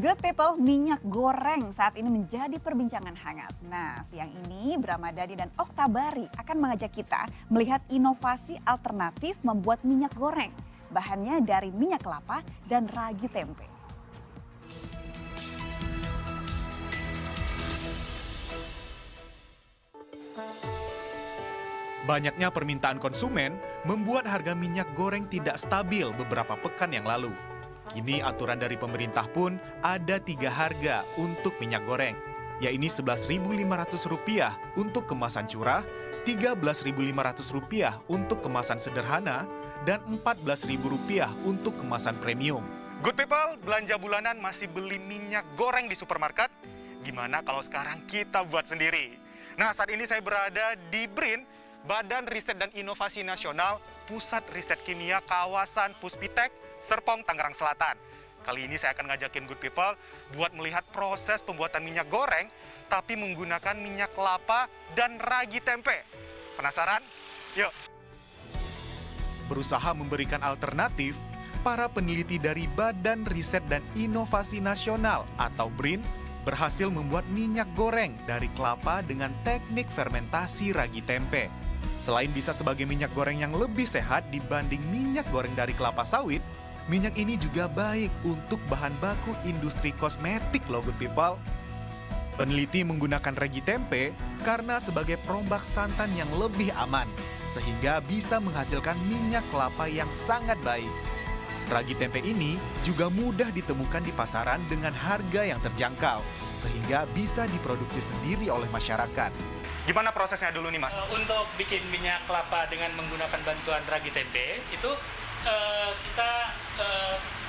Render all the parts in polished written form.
Good people, minyak goreng saat ini menjadi perbincangan hangat. Nah, siang ini Bramadadi dan Oktabari akan mengajak kita melihat inovasi alternatif membuat minyak goreng. Bahannya dari minyak kelapa dan ragi tempe. Banyaknya permintaan konsumen membuat harga minyak goreng tidak stabil beberapa pekan yang lalu. Kini aturan dari pemerintah pun ada 3 harga untuk minyak goreng, yaitu Rp11.500 untuk kemasan curah, Rp13.500 untuk kemasan sederhana, dan Rp14.000 untuk kemasan premium. Good people, belanja bulanan masih beli minyak goreng di supermarket? Gimana kalau sekarang kita buat sendiri? Nah, saat ini saya berada di BRIN, Badan Riset dan Inovasi Nasional, Pusat Riset Kimia Kawasan Puspitek, Serpong, Tangerang Selatan. Kali ini saya akan ngajakin good people buat melihat proses pembuatan minyak goreng, tapi menggunakan minyak kelapa dan ragi tempe. Penasaran? Yuk! Berusaha memberikan alternatif, para peneliti dari Badan Riset dan Inovasi Nasional atau BRIN berhasil membuat minyak goreng dari kelapa dengan teknik fermentasi ragi tempe. Selain bisa sebagai minyak goreng yang lebih sehat dibanding minyak goreng dari kelapa sawit, minyak ini juga baik untuk bahan baku industri kosmetik loh good people. Peneliti menggunakan ragi tempe karena sebagai perombak santan yang lebih aman, sehingga bisa menghasilkan minyak kelapa yang sangat baik. Ragi tempe ini juga mudah ditemukan di pasaran dengan harga yang terjangkau, sehingga bisa diproduksi sendiri oleh masyarakat. Gimana prosesnya dulu nih, Mas? Untuk bikin minyak kelapa dengan menggunakan bantuan ragi tempe, itu kita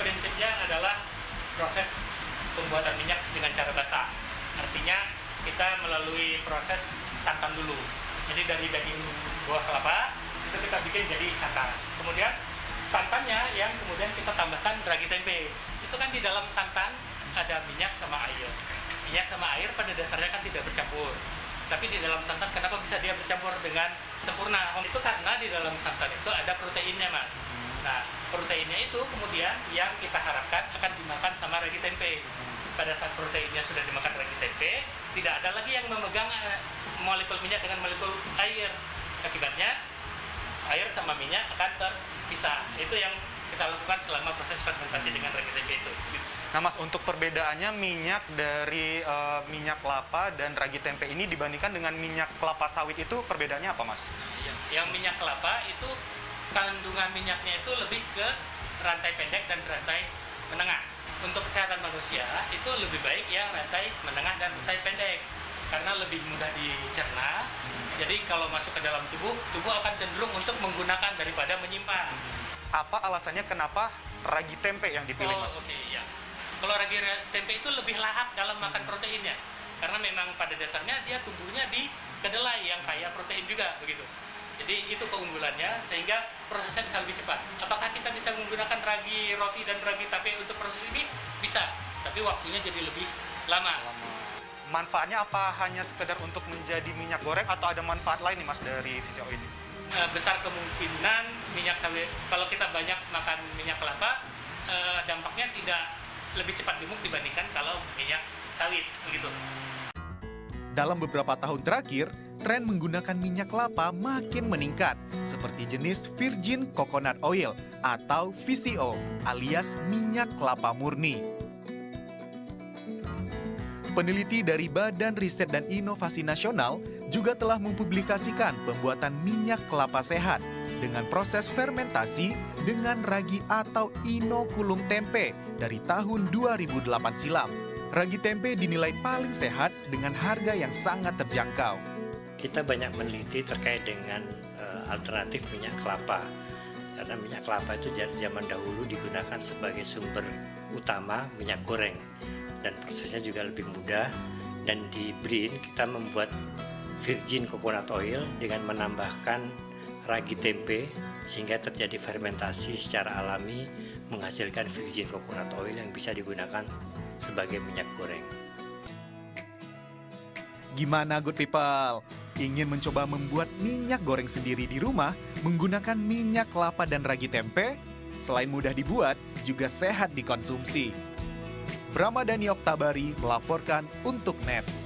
prinsipnya adalah proses pembuatan minyak dengan cara basah. Artinya kita melalui proses santan dulu. Jadi dari daging buah kelapa, itu kita bikin jadi santan. Kemudian santannya yang kemudian kita tambahkan ragi tempe. Itu kan di dalam santan ada minyak sama air. Minyak sama air pada dasarnya kan tidak bercampur. Tapi di dalam santan kenapa bisa dia bercampur dengan sempurna? Itu karena di dalam santan itu ada proteinnya, Mas. Nah, proteinnya itu kemudian yang kita harapkan akan dimakan sama ragi tempe. Pada saat proteinnya sudah dimakan ragi tempe, tidak ada lagi yang memegang molekul minyak dengan molekul air. Akibatnya, air sama minyak akan terpisah. Itu yang kita lakukan selama proses fermentasi dengan ragi tempe itu. Nah, Mas, untuk perbedaannya minyak dari minyak kelapa dan ragi tempe ini dibandingkan dengan minyak kelapa sawit itu perbedaannya apa, Mas? Yang minyak kelapa itu kandungan minyaknya itu lebih ke rantai pendek dan rantai menengah. Untuk kesehatan manusia itu lebih baik yang rantai menengah dan rantai pendek karena lebih mudah dicerna. Jadi kalau masuk ke dalam tubuh akan cenderung untuk menggunakan daripada menyimpan. Apa alasannya kenapa ragi tempe yang dipilih, Mas? Iya. Kalau ragi tempe itu lebih lahap dalam makan proteinnya, karena memang pada dasarnya dia tumbuhnya di kedelai yang kaya protein juga begitu. Jadi itu keunggulannya sehingga prosesnya bisa lebih cepat. Apakah kita bisa menggunakan ragi roti dan ragi tape untuk proses ini? Bisa, tapi waktunya jadi lebih lama. Manfaatnya apa hanya sekedar untuk menjadi minyak goreng atau ada manfaat lain nih, Mas, dari VCO ini? Besar kemungkinan minyak sawit, kalau kita banyak makan minyak kelapa, dampaknya tidak lebih cepat gemuk dibandingkan kalau minyak sawit begitu. Dalam beberapa tahun terakhir, tren menggunakan minyak kelapa makin meningkat, seperti jenis Virgin Coconut Oil atau VCO alias minyak kelapa murni. Peneliti dari Badan Riset dan Inovasi Nasional juga telah mempublikasikan pembuatan minyak kelapa sehat dengan proses fermentasi dengan ragi atau inokulum tempe dari tahun 2008 silam. Ragi tempe dinilai paling sehat dengan harga yang sangat terjangkau. Kita banyak meneliti terkait dengan alternatif minyak kelapa. Karena minyak kelapa itu zaman dahulu digunakan sebagai sumber utama minyak goreng. Dan prosesnya juga lebih mudah. Dan di BRIN kita membuat Virgin Coconut Oil dengan menambahkan ragi tempe sehingga terjadi fermentasi secara alami menghasilkan Virgin Coconut Oil yang bisa digunakan sebagai minyak goreng. Gimana good people? Ingin mencoba membuat minyak goreng sendiri di rumah menggunakan minyak kelapa dan ragi tempe? Selain mudah dibuat, juga sehat dikonsumsi. Bramadani Oktabari melaporkan untuk NET.